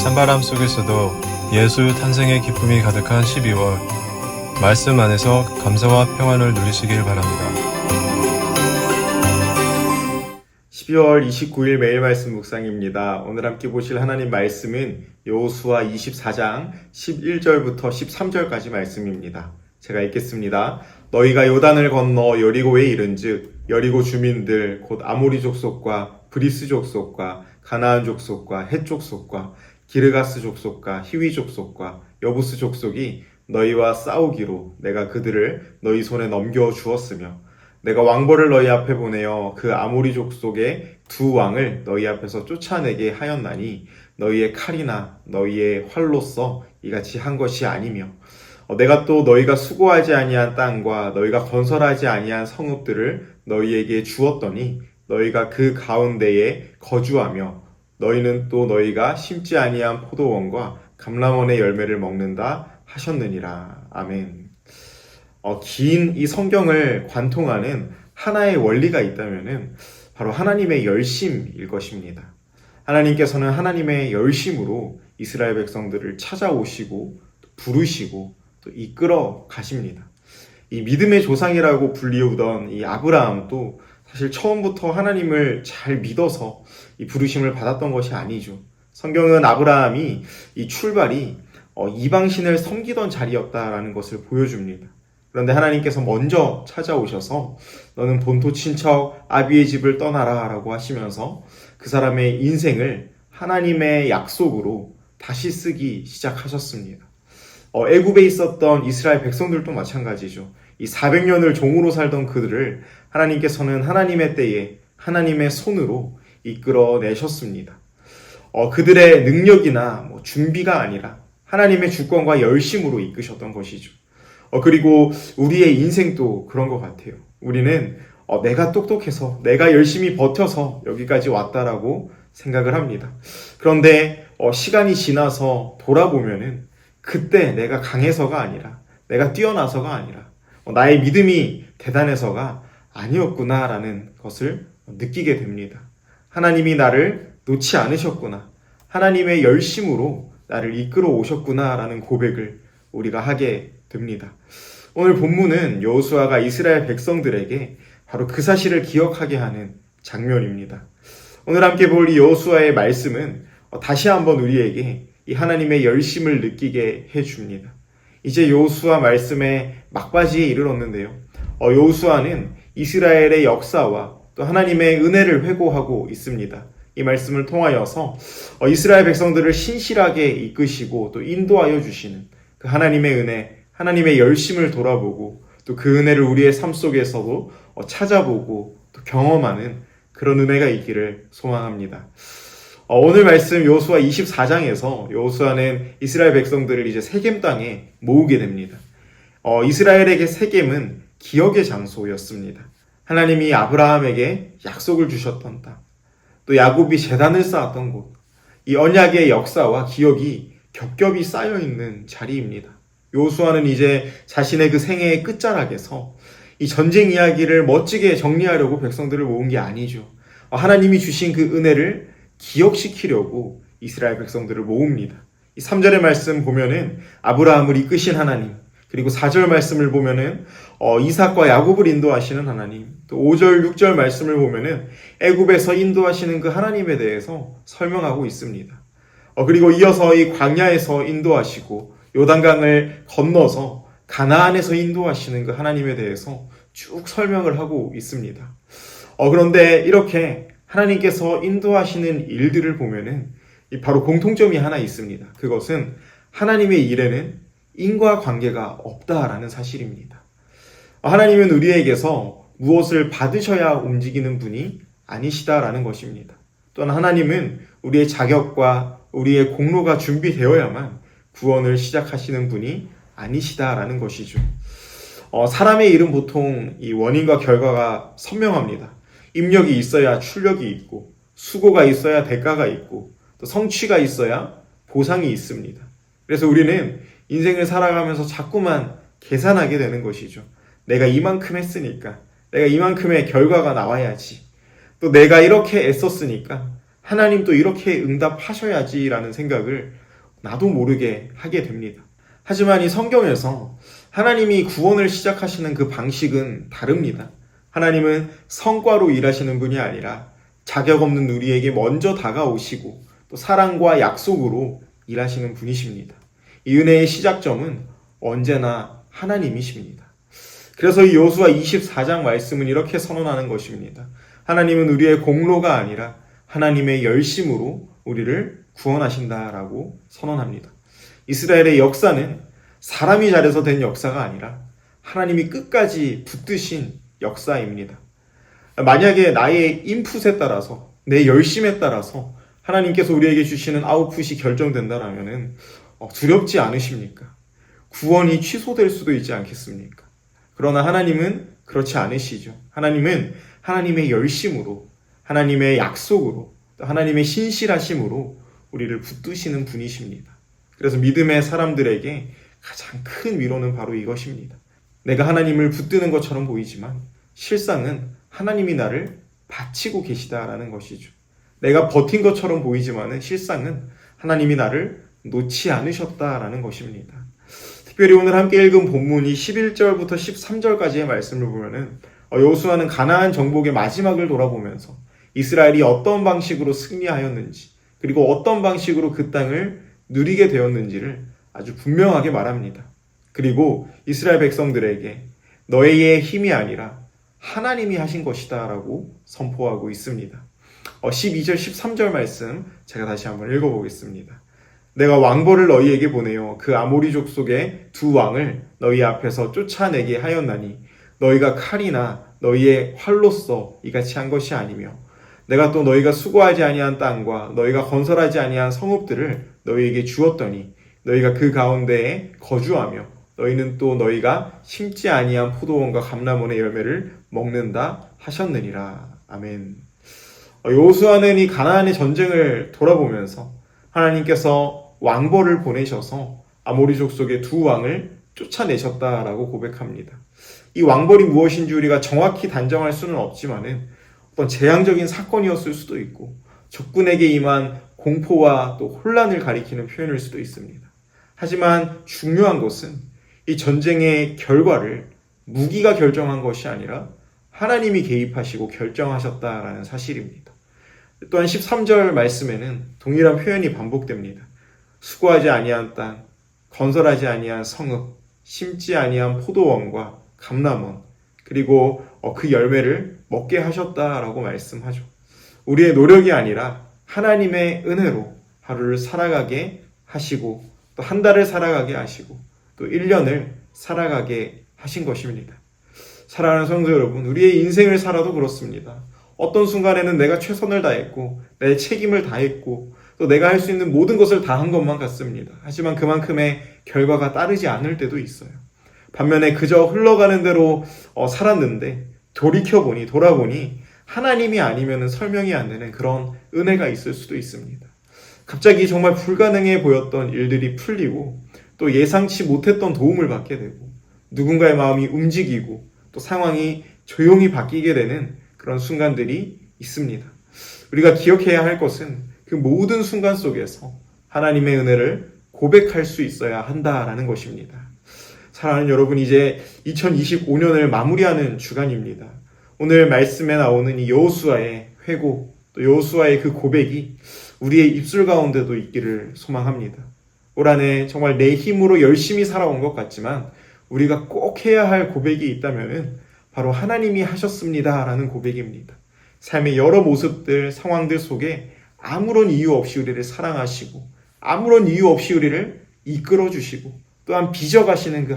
찬바람 속에서도 예수 탄생의 기쁨이 가득한 12월, 말씀 안에서 감사와 평안을 누리시길 바랍니다. 12월 29일 매일 말씀 묵상입니다. 오늘 함께 보실 하나님 말씀은 여호수아 24장 11절부터 13절까지 말씀입니다. 제가 읽겠습니다. 너희가 요단을 건너 여리고에 이른즉 여리고 주민들 곧 아모리 족속과 브리스 족속과 가나안 족속과 헷 족속과 기르가스 족속과 히위 족속과 여부스 족속이 너희와 싸우기로 내가 그들을 너희 손에 넘겨 주었으며 내가 왕벌을 너희 앞에 보내어 그 아모리 족속의 두 왕을 너희 앞에서 쫓아내게 하였나니 너희의 칼이나 너희의 활로써 이같이 한 것이 아니며 내가 또 너희가 수고하지 아니한 땅과 너희가 건설하지 아니한 성읍들을 너희에게 주었더니 너희가 그 가운데에 거주하며 너희는 또 너희가 심지 아니한 포도원과 감람원의 열매를 먹는다 하셨느니라. 아멘. 긴 이 성경을 관통하는 하나의 원리가 있다면은 바로 하나님의 열심일 것입니다. 하나님께서는 하나님의 열심으로 이스라엘 백성들을 찾아오시고 부르시고 또 이끌어 가십니다. 이 믿음의 조상이라고 불리우던 이 아브라함도 사실 처음부터 하나님을 잘 믿어서 이 부르심을 받았던 것이 아니죠. 성경은 아브라함이 이 출발이 이방신을 섬기던 자리였다라는 것을 보여줍니다. 그런데 하나님께서 먼저 찾아오셔서 너는 본토 친척 아비의 집을 떠나라 라고 하시면서 그 사람의 인생을 하나님의 약속으로 다시 쓰기 시작하셨습니다. 애굽에 있었던 이스라엘 백성들도 마찬가지죠. 이 400년을 종으로 살던 그들을 하나님께서는 하나님의 때에 하나님의 손으로 이끌어내셨습니다. 그들의 능력이나 준비가 아니라 하나님의 주권과 열심으로 이끄셨던 것이죠. 그리고 우리의 인생도 그런 것 같아요. 우리는 내가 똑똑해서 내가 열심히 버텨서 여기까지 왔다라고 생각을 합니다. 그런데 시간이 지나서 돌아보면은 그때 내가 강해서가 아니라 내가 뛰어나서가 아니라 나의 믿음이 대단해서가 아니었구나라는 것을 느끼게 됩니다. 하나님이 나를 놓지 않으셨구나. 하나님의 열심으로 나를 이끌어 오셨구나라는 고백을 우리가 하게 됩니다. 오늘 본문은 여호수아가 이스라엘 백성들에게 바로 그 사실을 기억하게 하는 장면입니다. 오늘 함께 볼 이 여호수아의 말씀은 다시 한번 우리에게 이 하나님의 열심을 느끼게 해줍니다. 이제 여호수아 말씀의 막바지에 이르렀는데요. 여호수아는 이스라엘의 역사와 또 하나님의 은혜를 회고하고 있습니다. 이 말씀을 통하여서 이스라엘 백성들을 신실하게 이끄시고 또 인도하여 주시는 그 하나님의 은혜, 하나님의 열심을 돌아보고 또 그 은혜를 우리의 삶 속에서도 찾아보고 또 경험하는 그런 은혜가 있기를 소망합니다. 오늘 말씀 여호수아 24장에서 여호수아는 이스라엘 백성들을 이제 세겜 땅에 모으게 됩니다. 이스라엘에게 세겜은 기억의 장소였습니다. 하나님이 아브라함에게 약속을 주셨던 땅, 또 야곱이 제단을 쌓았던 곳, 이 언약의 역사와 기억이 겹겹이 쌓여있는 자리입니다. 여호수아는 이제 자신의 그 생애의 끝자락에서 이 전쟁 이야기를 멋지게 정리하려고 백성들을 모은 게 아니죠. 하나님이 주신 그 은혜를 기억시키려고 이스라엘 백성들을 모읍니다. 이 3절의 말씀 보면은 아브라함을 이끄신 하나님, 그리고 4절 말씀을 보면은 이삭과 야곱을 인도하시는 하나님, 또 5절, 6절 말씀을 보면은 애굽에서 인도하시는 그 하나님에 대해서 설명하고 있습니다. 그리고 이어서 이 광야에서 인도하시고 요단강을 건너서 가나안에서 인도하시는 그 하나님에 대해서 쭉 설명을 하고 있습니다. 그런데 이렇게 하나님께서 인도하시는 일들을 보면은 바로 공통점이 하나 있습니다. 그것은 하나님의 일에는 인과관계가 없다라는 사실입니다. 하나님은 우리에게서 무엇을 받으셔야 움직이는 분이 아니시다라는 것입니다. 또한 하나님은 우리의 자격과 우리의 공로가 준비되어야만 구원을 시작하시는 분이 아니시다라는 것이죠. 사람의 일은 보통 이 원인과 결과가 선명합니다. 입력이 있어야 출력이 있고, 수고가 있어야 대가가 있고, 또 성취가 있어야 보상이 있습니다. 그래서 우리는 인생을 살아가면서 자꾸만 계산하게 되는 것이죠. 내가 이만큼 했으니까, 내가 이만큼의 결과가 나와야지. 또 내가 이렇게 애썼으니까 하나님 또 이렇게 응답하셔야지라는 생각을 나도 모르게 하게 됩니다. 하지만 이 성경에서 하나님이 구원을 시작하시는 그 방식은 다릅니다. 하나님은 성과로 일하시는 분이 아니라 자격 없는 우리에게 먼저 다가오시고 또 사랑과 약속으로 일하시는 분이십니다. 이 은혜의 시작점은 언제나 하나님이십니다. 그래서 이 여호수아 24장 말씀은 이렇게 선언하는 것입니다. 하나님은 우리의 공로가 아니라 하나님의 열심으로 우리를 구원하신다라고 선언합니다. 이스라엘의 역사는 사람이 잘해서 된 역사가 아니라 하나님이 끝까지 붙드신 역사입니다. 만약에 나의 인풋에 따라서 내 열심에 따라서 하나님께서 우리에게 주시는 아웃풋이 결정된다라면 두렵지 않으십니까? 구원이 취소될 수도 있지 않겠습니까? 그러나 하나님은 그렇지 않으시죠. 하나님은 하나님의 열심으로, 하나님의 약속으로, 하나님의 신실하심으로 우리를 붙드시는 분이십니다. 그래서 믿음의 사람들에게 가장 큰 위로는 바로 이것입니다. 내가 하나님을 붙드는 것처럼 보이지만 실상은 하나님이 나를 바치고 계시다라는 것이죠. 내가 버틴 것처럼 보이지만 실상은 하나님이 나를 놓지 않으셨다라는 것입니다. 특별히 오늘 함께 읽은 본문이 11절부터 13절까지의 말씀을 보면은 여호수아는 가나안 정복의 마지막을 돌아보면서 이스라엘이 어떤 방식으로 승리하였는지 그리고 어떤 방식으로 그 땅을 누리게 되었는지를 아주 분명하게 말합니다. 그리고 이스라엘 백성들에게 너희의 힘이 아니라 하나님이 하신 것이다 라고 선포하고 있습니다. 12절 13절 말씀 제가 다시 한번 읽어보겠습니다. 내가 왕벌을 너희에게 보내어 그 아모리족 속의 두 왕을 너희 앞에서 쫓아내게 하였나니 너희가 칼이나 너희의 활로써 이같이 한 것이 아니며 내가 또 너희가 수고하지 아니한 땅과 너희가 건설하지 아니한 성읍들을 너희에게 주었더니 너희가 그 가운데에 거주하며 너희는 또 너희가 심지 아니한 포도원과 감람원의 열매를 먹는다 하셨느니라. 아멘. 여호수아는 이 가나안의 전쟁을 돌아보면서 하나님께서 왕벌을 보내셔서 아모리족 속의 두 왕을 쫓아내셨다라고 고백합니다. 이 왕벌이 무엇인지 우리가 정확히 단정할 수는 없지만은 어떤 재앙적인 사건이었을 수도 있고 적군에게 임한 공포와 또 혼란을 가리키는 표현일 수도 있습니다. 하지만 중요한 것은 이 전쟁의 결과를 무기가 결정한 것이 아니라 하나님이 개입하시고 결정하셨다라는 사실입니다. 또한 13절 말씀에는 동일한 표현이 반복됩니다. 수고하지 아니한 땅, 건설하지 아니한 성읍, 심지 아니한 포도원과 감람원, 그리고 그 열매를 먹게 하셨다라고 말씀하죠. 우리의 노력이 아니라 하나님의 은혜로 하루를 살아가게 하시고 또 한 달을 살아가게 하시고 또 1년을 살아가게 하신 것입니다. 사랑하는 성도 여러분, 우리의 인생을 살아도 그렇습니다. 어떤 순간에는 내가 최선을 다했고 내 책임을 다했고 또 내가 할 수 있는 모든 것을 다 한 것만 같습니다. 하지만 그만큼의 결과가 따르지 않을 때도 있어요. 반면에 그저 흘러가는 대로 살았는데 돌아보니 하나님이 아니면 설명이 안 되는 그런 은혜가 있을 수도 있습니다. 갑자기 정말 불가능해 보였던 일들이 풀리고 또 예상치 못했던 도움을 받게 되고 누군가의 마음이 움직이고 또 상황이 조용히 바뀌게 되는 그런 순간들이 있습니다. 우리가 기억해야 할 것은 그 모든 순간 속에서 하나님의 은혜를 고백할 수 있어야 한다라는 것입니다. 사랑하는 여러분, 이제 2025년을 마무리하는 주간입니다. 오늘 말씀에 나오는 이 여호수아의 회고, 또 여호수아의 그 고백이 우리의 입술 가운데도 있기를 소망합니다. 올 한 해 정말 내 힘으로 열심히 살아온 것 같지만 우리가 꼭 해야 할 고백이 있다면 바로 하나님이 하셨습니다라는 고백입니다. 삶의 여러 모습들, 상황들 속에 아무런 이유 없이 우리를 사랑하시고 아무런 이유 없이 우리를 이끌어주시고 또한 빚어가시는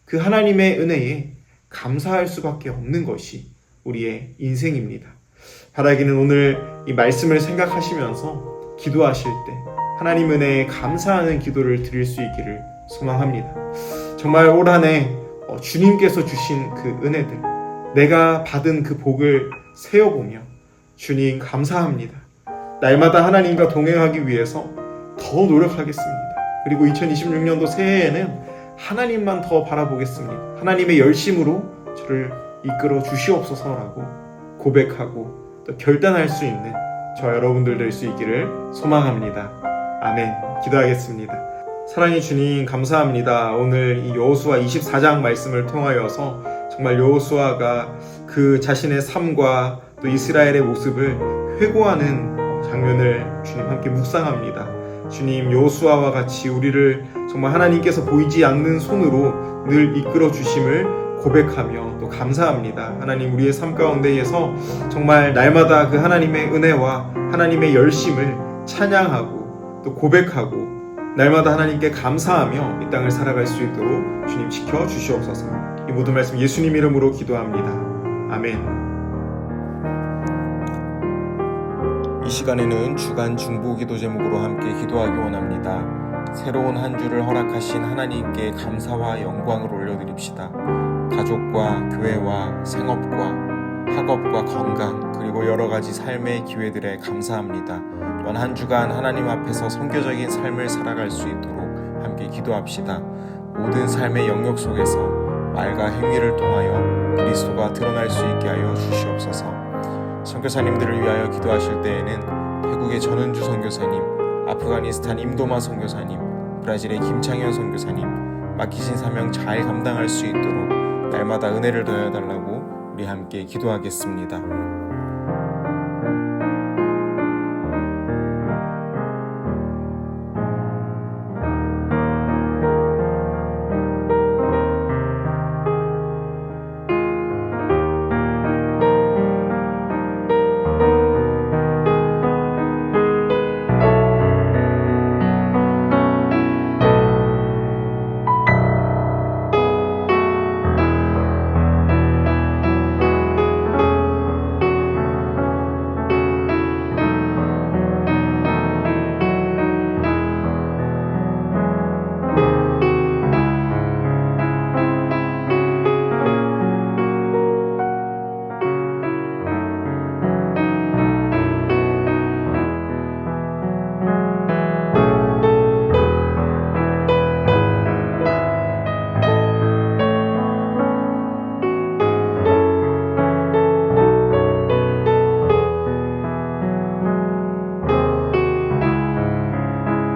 그 하나님의 은혜에 감사할 수밖에 없는 것이 우리의 인생입니다. 바라기는 오늘 이 말씀을 생각하시면서 기도하실 때 하나님 은혜에 감사하는 기도를 드릴 수 있기를 소망합니다. 정말 올 한 해 주님께서 주신 그 은혜들, 내가 받은 그 복을 세어보며 주님 감사합니다. 날마다 하나님과 동행하기 위해서 더 노력하겠습니다. 그리고 2026년도 새해에는 하나님만 더 바라보겠습니다. 하나님의 열심으로 저를 이끌어 주시옵소서라고 고백하고 또 결단할 수 있는 저 여러분들 될 수 있기를 소망합니다. 아멘. 기도하겠습니다. 사랑의 주님, 감사합니다. 오늘 이 여호수아 24장 말씀을 통하여서 정말 여호수아가 그 자신의 삶과 또 이스라엘의 모습을 회고하는 장면을 주님 함께 묵상합니다. 주님, 여호수아와 같이 우리를 정말 하나님께서 보이지 않는 손으로 늘 이끌어 주심을 고백하며 또 감사합니다. 하나님, 우리의 삶 가운데에서 정말 날마다 그 하나님의 은혜와 하나님의 열심을 찬양하고 또 고백하고 날마다 하나님께 감사하며 이 땅을 살아갈 수 있도록 주님 지켜 주시옵소서. 이 모든 말씀 예수님 이름으로 기도합니다. 아멘. 이 시간에는 주간 중보기도 제목으로 함께 기도하기 원합니다. 새로운 한 주를 허락하신 하나님께 감사와 영광을 올려드립시다. 가족과 교회와 생업과 학업과 건강 그리고 여러 가지 삶의 기회들에 감사합니다. 또한 한 주간 하나님 앞에서 선교적인 삶을 살아갈 수 있도록 함께 기도합시다. 모든 삶의 영역 속에서 말과 행위를 통하여 그리스도가 드러날 수 있게 하여 주시옵소서. 선교사님들을 위하여 기도하실 때에는 태국의 전은주 선교사님, 아프가니스탄 임도마 선교사님, 브라질의 김창현 선교사님 맡기신 사명 잘 감당할 수 있도록 날마다 은혜를 더해달라고 우리 함께 기도하겠습니다.